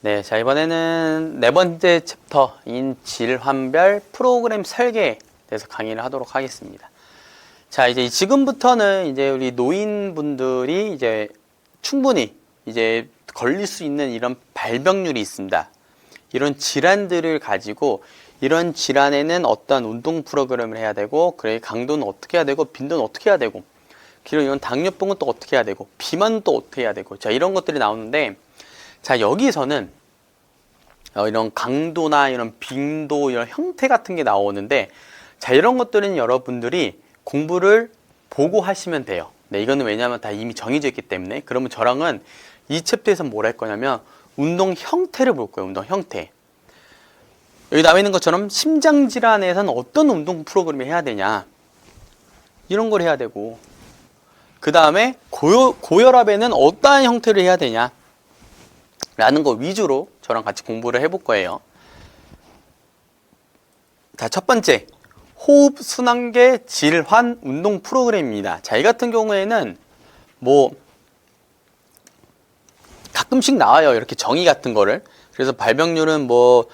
네, 자, 이번에는 네 번째 챕터인 질환별 프로그램 설계에 대해서 강의를 하도록 하겠습니다. 자, 이제 지금부터는 이제 우리 노인분들이 이제 충분히 이제 걸릴 수 있는 이런 발병률이 있습니다. 이런 질환들을 가지고 이런 질환에는 어떤 운동 프로그램을 해야 되고, 그래 강도는 어떻게 해야 되고, 빈도는 어떻게 해야 되고, 그리고 이런 당뇨병은 또 어떻게 해야 되고, 비만은 또 어떻게 해야 되고, 자, 이런 것들이 나오는데, 자, 여기서는 이런 강도나 이런 빈도, 이런 형태 같은 게 나오는데, 자, 이런 것들은 여러분들이 공부를 보고 하시면 돼요. 네, 이거는 왜냐하면 다 이미 정해져 있기 때문에. 그러면 저랑은 이 챕터에서 뭘 할 거냐면 운동 형태를 볼 거예요. 운동 형태. 여기 나와 있는 것처럼 심장질환에서는 어떤 운동 프로그램을 해야 되냐, 이런 걸 해야 되고, 그 다음에 고혈압에는 어떠한 형태를 해야 되냐 라는 거 위주로 저랑 같이 공부를 해볼 거예요. 자, 첫 번째, 호흡 순환계 질환 운동 프로그램입니다. 자, 이 같은 경우에는 뭐 가끔씩 나와요, 이렇게 정의 같은 거를. 그래서 발병률은 뭐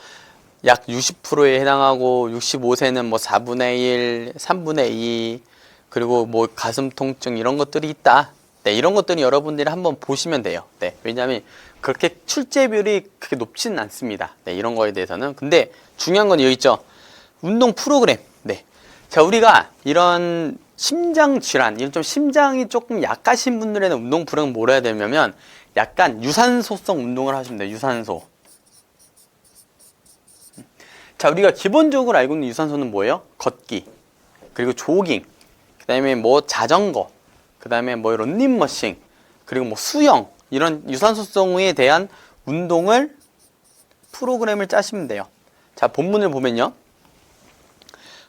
약 60%에 해당하고, 65세는 뭐 4분의 1, 3분의 2, 그리고 뭐 가슴 통증 이런 것들이 있다. 네, 이런 것들이 여러분들이 한번 보시면 돼요. 네, 왜냐하면 그렇게 출제율이 그렇게 높지는 않습니다. 네, 이런 거에 대해서는. 근데 중요한 건 여기 있죠. 운동 프로그램. 네. 자, 우리가 이런 심장 질환, 이런 좀 심장이 조금 약하신 분들에는 운동 프로그램 뭘 해야 되냐면 약간 유산소성 운동을 하시면 돼요. 유산소. 자, 우리가 기본적으로 알고 있는 유산소는 뭐예요? 걷기, 그리고 조깅, 그 다음에 뭐 자전거, 그 다음에 뭐 런닝머신, 그리고 뭐 수영, 이런 유산소성에 대한 운동을 프로그램을 짜시면 돼요. 자, 본문을 보면요,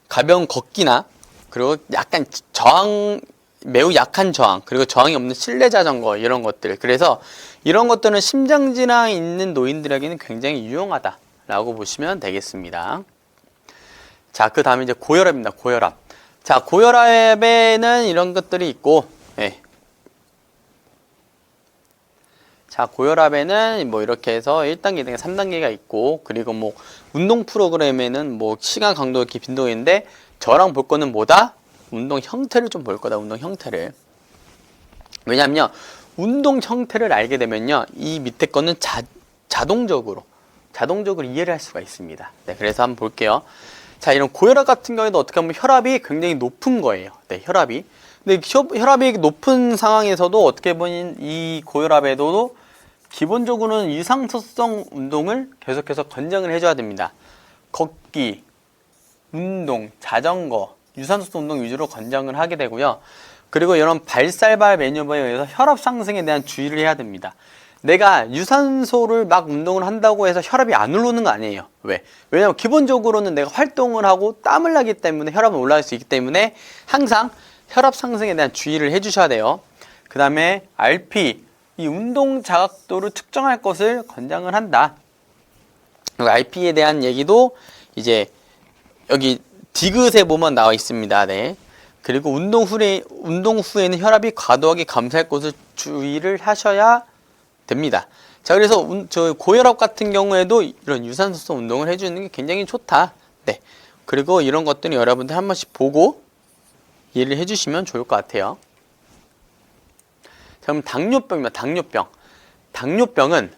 가벼운 걷기나, 그리고 약간 저항, 매우 약한 저항, 그리고 저항이 없는 실내 자전거, 이런 것들. 그래서 이런 것들은 심장질환이 있는 노인들에게는 굉장히 유용하다라고 보시면 되겠습니다. 자, 그 다음에 이제 고혈압입니다. 고혈압. 자, 고혈압에는 이런 것들이 있고, 예. 자, 고혈압에는 뭐 이렇게 해서 1단계, 2단계, 3단계가 있고, 그리고 뭐 운동 프로그램에는 뭐 시간, 강도, 이렇게 빈도가 있는데, 저랑 볼 거는 뭐다? 운동 형태를 좀 볼 거다. 운동 형태를. 왜냐면요, 운동 형태를 알게 되면요, 이 밑에 거는 자동적으로 이해를 할 수가 있습니다. 네, 그래서 한번 볼게요. 자, 이런 고혈압 같은 경우에도 어떻게 보면 혈압이 굉장히 높은 거예요. 네, 혈압이. 근데 혈압이 높은 상황에서도 어떻게 보면 이 고혈압에도 기본적으로는 유산소성 운동을 계속해서 권장을 해줘야 됩니다. 걷기, 운동, 자전거, 유산소성 운동 위주로 권장을 하게 되고요. 그리고 이런 발살발 매뉴버에 의해서 혈압 상승에 대한 주의를 해야 됩니다. 내가 유산소를 막 운동을 한다고 해서 혈압이 안 오르는 거 아니에요. 왜? 왜냐면 기본적으로는 내가 활동을 하고 땀을 나기 때문에 혈압은 올라갈 수 있기 때문에 항상 혈압 상승에 대한 주의를 해주셔야 돼요. 그 다음에 RP, 이 운동 자각도를 측정할 것을 권장을 한다. 그리고 RP에 대한 얘기도 이제 여기 디귿에 보면 나와 있습니다. 네. 그리고 운동 후에는 혈압이 과도하게 감소할 것을 주의를 하셔야 됩니다. 자, 그래서 저 고혈압 같은 경우에도 이런 유산소성 운동을 해주는 게 굉장히 좋다. 네. 그리고 이런 것들은 여러분들 한 번씩 보고 이해를 해주시면 좋을 것 같아요. 자, 그럼 당뇨병입니다. 당뇨병. 당뇨병은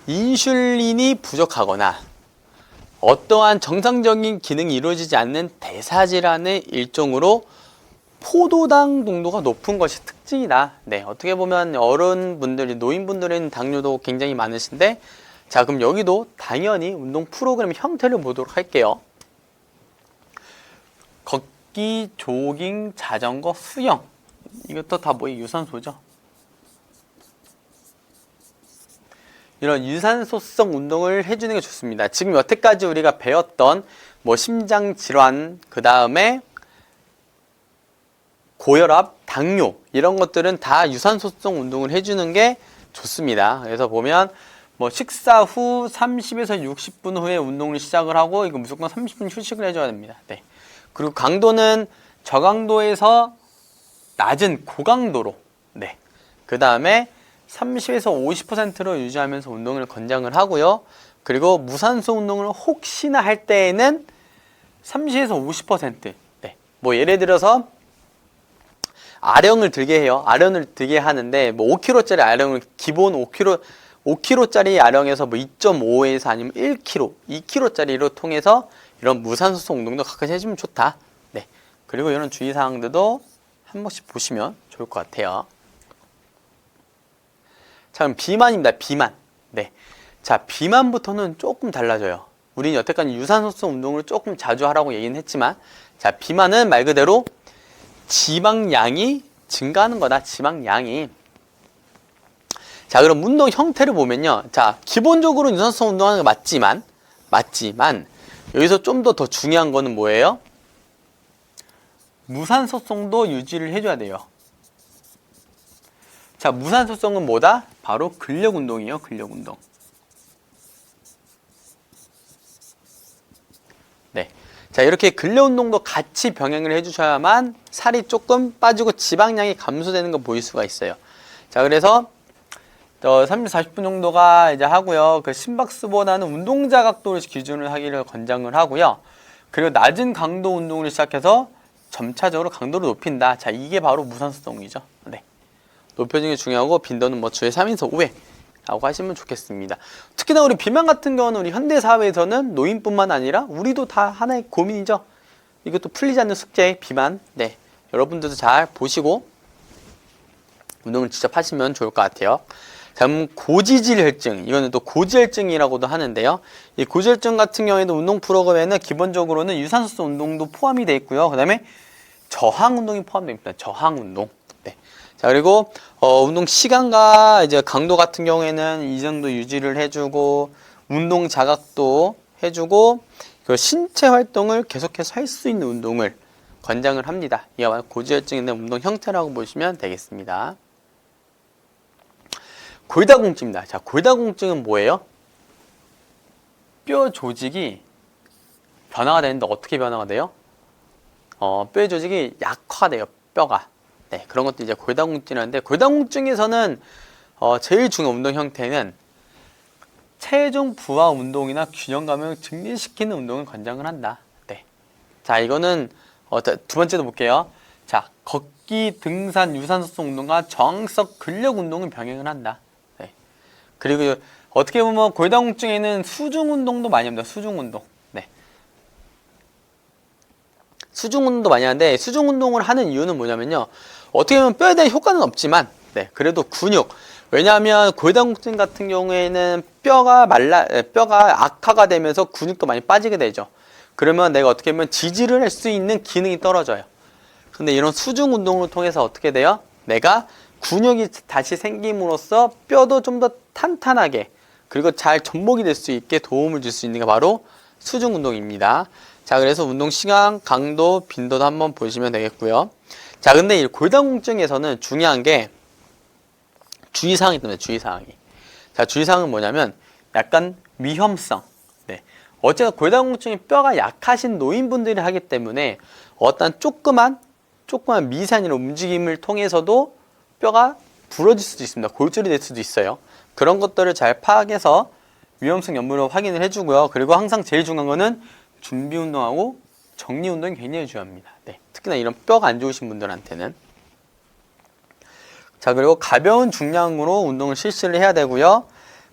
인슐린이 부족하거나 어떠한 정상적인 기능이 이루어지지 않는 대사질환의 일종으로 포도당 농도가 높은 것이 특징이다. 네, 어떻게 보면 어른분들이, 노인분들은 당뇨도 굉장히 많으신데, 자, 그럼 여기도 당연히 운동 프로그램 형태를 보도록 할게요. 걷기, 조깅, 자전거, 수영. 이것도 다 뭐예요? 유산소죠. 이런 유산소성 운동을 해주는 게 좋습니다. 지금 여태까지 우리가 배웠던 뭐 심장질환, 그 다음에 고혈압, 당뇨, 이런 것들은 다 유산소성 운동을 해주는 게 좋습니다. 그래서 보면 뭐 식사 후 30에서 60분 후에 운동을 시작을 하고, 이거 무조건 30분 휴식을 해줘야 됩니다. 네. 그리고 강도는 저강도에서 낮은 고강도로. 네. 그 다음에 30에서 50%로 유지하면서 운동을 권장을 하고요. 그리고 무산소 운동을 혹시나 할 때에는 30에서 50%. 네. 뭐 예를 들어서 아령을 들게 해요. 아령을 들게 하는데 뭐 5kg짜리 아령을 기본 5kg짜리 아령에서 뭐 2.5에서 아니면 1kg, 2kg짜리로 통해서 이런 무산소성 운동도 가끔씩 해주면 좋다. 네. 그리고 이런 주의사항들도 한 번씩 보시면 좋을 것 같아요. 자, 그럼 비만입니다. 비만. 네. 자, 비만부터는 조금 달라져요. 우리는 여태까지 유산소성 운동을 조금 자주 하라고 얘기는 했지만, 자, 비만은 말 그대로 지방량이 증가하는 거다. 지방량이. 자, 그럼 운동 형태를 보면요. 자, 기본적으로 유산소성 운동하는 게 맞지만, 여기서 좀 더 중요한 거는 뭐예요? 무산소성도 유지를 해줘야 돼요. 자, 무산소성은 뭐다? 바로 근력 운동이에요. 근력 운동. 네. 자, 이렇게 근력 운동도 같이 병행을 해주셔야만 살이 조금 빠지고 지방량이 감소되는 거 보일 수가 있어요. 자, 그래서 30, 40분 정도가 이제 하고요. 그 심박수보다는 운동자 각도를 기준으로 하기를 권장을 하고요. 그리고 낮은 강도 운동을 시작해서 점차적으로 강도를 높인다. 자, 이게 바로 무산소성이죠. 네. 높여주는 게 중요하고 빈도는 뭐 주에 3에서 5회 라고 하시면 좋겠습니다. 특히나 우리 비만 같은 경우는 우리 현대사회에서는 노인뿐만 아니라 우리도 다 하나의 고민이죠. 이것도 풀리지 않는 숙제, 비만. 네, 여러분들도 잘 보시고 운동을 직접 하시면 좋을 것 같아요. 다음 고지질혈증, 이거는 또 고지혈증이라고도 하는데요. 이 고지혈증 같은 경우에도 운동 프로그램에는 기본적으로는 유산소 운동도 포함이 되어 있고요. 그 다음에 저항 운동이 포함됩니다. 저항 운동. 네. 자, 그리고 운동 시간과 이제 강도 같은 경우에는 이 정도 유지를 해주고 운동 자각도 해주고 그 신체 활동을 계속해서 할 수 있는 운동을 권장을 합니다. 이게 바로 고지혈증에 대한 운동 형태라고 보시면 되겠습니다. 골다공증입니다. 자, 골다공증은 뭐예요? 뼈 조직이 변화가 되는데 어떻게 변화가 돼요? 뼈 조직이 약화돼요. 뼈가. 네, 그런 것도 이제 골다공증이라는데 골다공증에서는 제일 중요한 운동 형태는 체중 부하 운동이나 균형감을 증진시키는 운동을 권장을 한다. 네. 자, 이거는 두 번째도 볼게요. 자, 걷기, 등산, 유산소성 운동과 저항성 근력 운동을 병행을 한다. 네. 그리고 어떻게 보면 골다공증에는 수중 운동도 많이 합니다. 수중 운동. 네. 수중 운동도 많이 하는데 수중 운동을 하는 이유는 뭐냐면요. 어떻게 보면 뼈에 대한 효과는 없지만 네, 그래도 근육. 왜냐하면 골다공증 같은 경우에는 뼈가 악화가 되면서 근육도 많이 빠지게 되죠. 그러면 내가 어떻게 보면 지지를 할 수 있는 기능이 떨어져요. 근데 이런 수중 운동을 통해서 어떻게 돼요? 내가 근육이 다시 생김으로써 뼈도 좀 더 탄탄하게 그리고 잘 접목이 될 수 있게 도움을 줄 수 있는 게 바로 수중 운동입니다. 자, 그래서 운동 시간, 강도, 빈도도 한번 보시면 되겠고요. 자, 근데 이 골다공증에서는 중요한 게 주의사항이 있습니다. 주의사항이. 자, 주의사항은 뭐냐면 약간 위험성. 네. 어쨌든 골다공증이 뼈가 약하신 노인분들이 하기 때문에 어떤 조그만 미세한 움직임을 통해서도 뼈가 부러질 수도 있습니다. 골절이 될 수도 있어요. 그런 것들을 잘 파악해서 위험성 여부를 확인을 해주고요. 그리고 항상 제일 중요한 거는 준비 운동하고 정리 운동이 굉장히 중요합니다. 네. 특히나 이런 뼈가 안 좋으신 분들한테는. 자, 그리고 가벼운 중량으로 운동을 실시를 해야 되고요.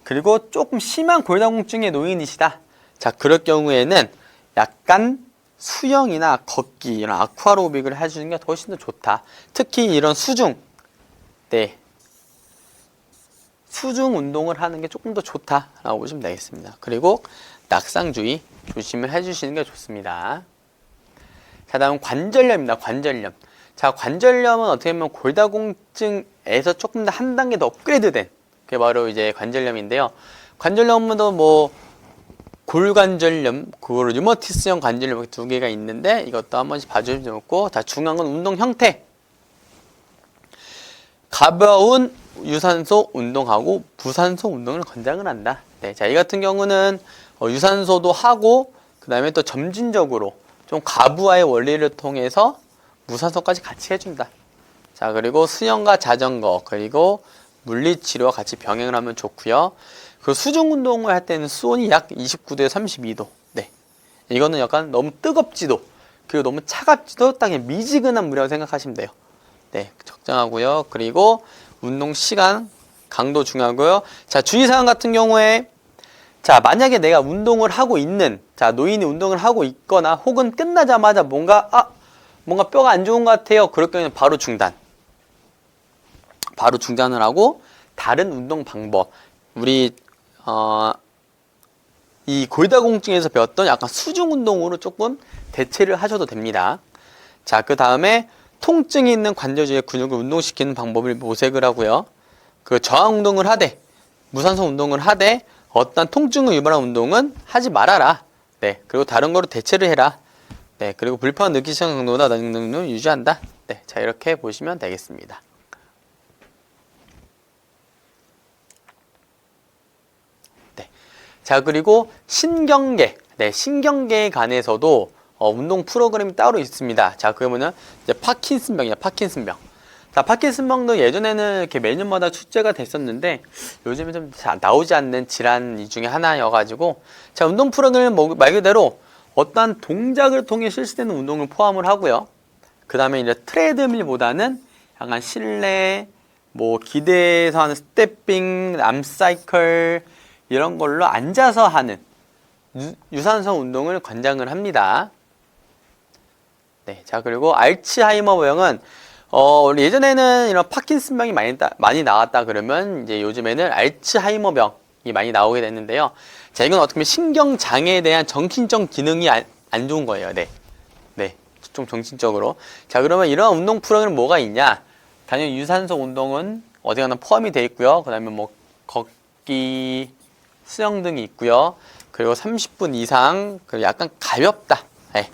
그리고 조금 심한 골다공증의 노인이시다. 자, 그럴 경우에는 약간 수영이나 걷기, 이런 아쿠아로빅을 해주는 게 훨씬 더 좋다. 특히 이런 수중 운동을 하는 게 조금 더 좋다라고 보시면 되겠습니다. 그리고 낙상주의 조심을 해주시는 게 좋습니다. 자, 다음 관절염입니다. 관절염. 자, 관절염은 어떻게 보면 골다공증에서 조금 더 한 단계 더 업그레이드된 그게 바로 이제 관절염인데요. 관절염도 뭐 골관절염, 류머티스형 관절염 이렇게 두 개가 있는데 이것도 한 번씩 봐주시면 좋고, 다 중요한 건 운동 형태. 가벼운 유산소 운동하고 무산소 운동을 권장을 한다. 네, 자, 이 같은 경우는 유산소도 하고 그 다음에 또 점진적으로 좀 가부화의 원리를 통해서 무산소까지 같이 해준다. 자, 그리고 수영과 자전거, 그리고 물리치료와 같이 병행을 하면 좋고요. 그 수중 운동을 할 때는 수온이 약 29도에서 32도. 네. 이거는 약간 너무 뜨겁지도 그리고 너무 차갑지도 딱 미지근한 물이라고 생각하시면 돼요. 네, 적정하고요. 그리고 운동 시간, 강도 중요하고요. 자, 주의사항 같은 경우에 자, 만약에 내가 운동을 하고 있는 자, 노인이 운동을 하고 있거나 혹은 끝나자마자 뭔가 뼈가 안 좋은 것 같아요. 그럴 경우에는 바로 중단. 바로 중단을 하고 다른 운동 방법. 우리 이 골다공증에서 배웠던 약간 수중 운동으로 조금 대체를 하셔도 됩니다. 자, 그 다음에 통증이 있는 관절주의 근육을 운동시키는 방법을 모색을 하고요. 그 저항 운동을 하되 무산소 운동을 하되 어떤 통증을 유발한 운동은 하지 말아라. 네, 그리고 다른 거로 대체를 해라. 네, 그리고 불편 느끼는 강도나 능력을 유지한다. 네, 자 이렇게 보시면 되겠습니다. 네, 자 그리고 신경계, 네, 신경계에 관해서도 운동 프로그램이 따로 있습니다. 자, 그러면은 이제 파킨슨병이야, 파킨슨병. 자, 파킨슨병도 예전에는 이렇게 매년마다 축제가 됐었는데 요즘에 좀 잘 나오지 않는 질환 이 중에 하나여가지고 자, 운동 프로그램은 말 그대로 어떠한 동작을 통해 실시되는 운동을 포함을 하고요. 그 다음에 이제 트레드밀보다는 약간 실내, 뭐 기대에서 하는 스태핑, 암사이클 이런 걸로 앉아서 하는 유산소 운동을 권장을 합니다. 네, 자 그리고 알츠하이머병은 예전에는 이런 파킨슨병이 많이 나왔다 그러면 이제 요즘에는 알츠하이머병이 많이 나오게 됐는데요. 자, 이건 어떻게 보면 신경장애에 대한 정신적 기능이 안 좋은 거예요. 네, 네, 좀 정신적으로. 자, 그러면 이런 운동 프로그램 뭐가 있냐? 당연히 유산소 운동은 어디가나 포함이 되어 있고요. 그 다음에 뭐 걷기, 수영 등이 있고요. 그리고 30분 이상, 그리고 약간 가볍다. 네.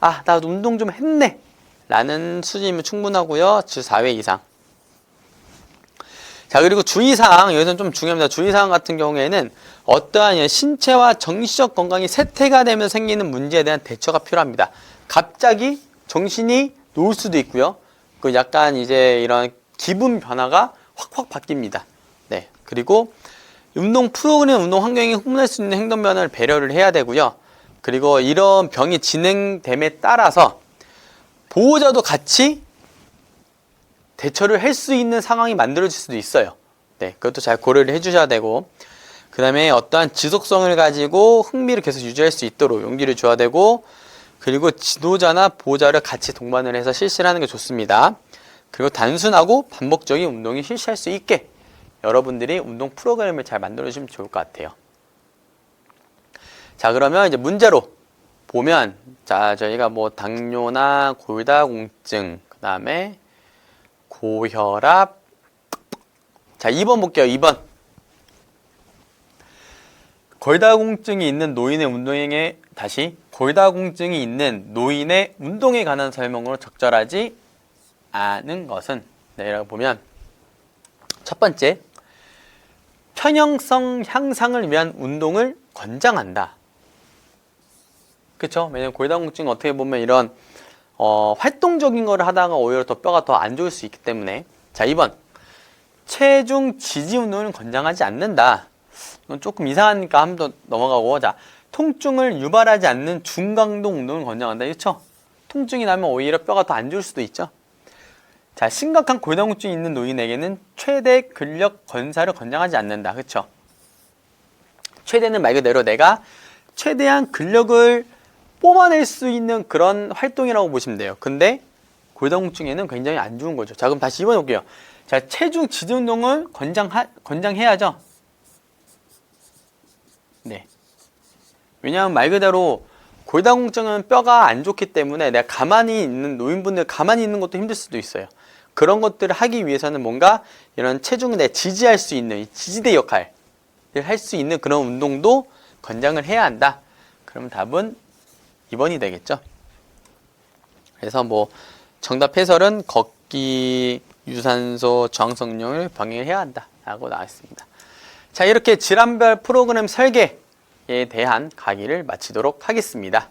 나 운동 좀 했네. 라는 수준이면 충분하고요. 주 4회 이상. 자, 그리고 주의사항, 여기서는 좀 중요합니다. 주의사항 같은 경우에는 어떠한 신체와 정신적 건강이 쇠퇴가 되면 생기는 문제에 대한 대처가 필요합니다. 갑자기 정신이 놓을 수도 있고요. 그 약간 이제 이런 기분 변화가 확확 바뀝니다. 네. 그리고 운동 프로그램, 운동 환경이 흉낼 수 있는 행동 변화를 배려를 해야 되고요. 그리고 이런 병이 진행됨에 따라서 보호자도 같이 대처를 할 수 있는 상황이 만들어질 수도 있어요. 네, 그것도 잘 고려를 해주셔야 되고, 그 다음에 어떠한 지속성을 가지고 흥미를 계속 유지할 수 있도록 용기를 줘야 되고, 그리고 지도자나 보호자를 같이 동반을 해서 실시를 하는 게 좋습니다. 그리고 단순하고 반복적인 운동이 실시할 수 있게 여러분들이 운동 프로그램을 잘 만들어주시면 좋을 것 같아요. 자, 그러면 이제 문제로 보면, 자, 저희가 뭐 당뇨나 골다공증, 그 다음에 고혈압. 자, 2번 볼게요. 2번. 골다공증이 있는 노인의 운동에 골다공증이 있는 노인의 운동에 관한 설명으로 적절하지 않은 것은, 네, 이라고 보면 첫 번째, 편형성 향상을 위한 운동을 권장한다. 그쵸? 왜냐면 골다공증은 어떻게 보면 이런 활동적인 거를 하다가 오히려 더 뼈가 더 안 좋을 수 있기 때문에. 자, 2번, 체중 지지 운동을 권장하지 않는다. 이건 조금 이상하니까 한 번 더 넘어가고. 자, 통증을 유발하지 않는 중강도 운동을 권장한다. 그렇죠? 통증이 나면 오히려 뼈가 더 안 좋을 수도 있죠. 자, 심각한 골다공증이 있는 노인에게는 최대 근력 건사를 권장하지 않는다. 그렇죠? 최대는 말 그대로 내가 최대한 근력을 뽑아낼 수 있는 그런 활동이라고 보시면 돼요. 근데 골다공증에는 굉장히 안 좋은 거죠. 자, 그럼 다시 2번 볼게요. 자, 체중 지지 운동을 권장해야죠. 네. 왜냐하면 말 그대로 골다공증은 뼈가 안 좋기 때문에 내가 가만히 있는 노인분들 가만히 있는 것도 힘들 수도 있어요. 그런 것들을 하기 위해서는 뭔가 이런 체중을 내 지지할 수 있는 이 지지대 역할을 할 수 있는 그런 운동도 권장을 해야 한다. 그럼 답은 2번이 되겠죠. 그래서 뭐 정답 해설은 걷기, 유산소, 저항성 운동을 병행해야 한다 라고 나왔습니다. 자, 이렇게 질환별 프로그램 설계에 대한 강의를 마치도록 하겠습니다.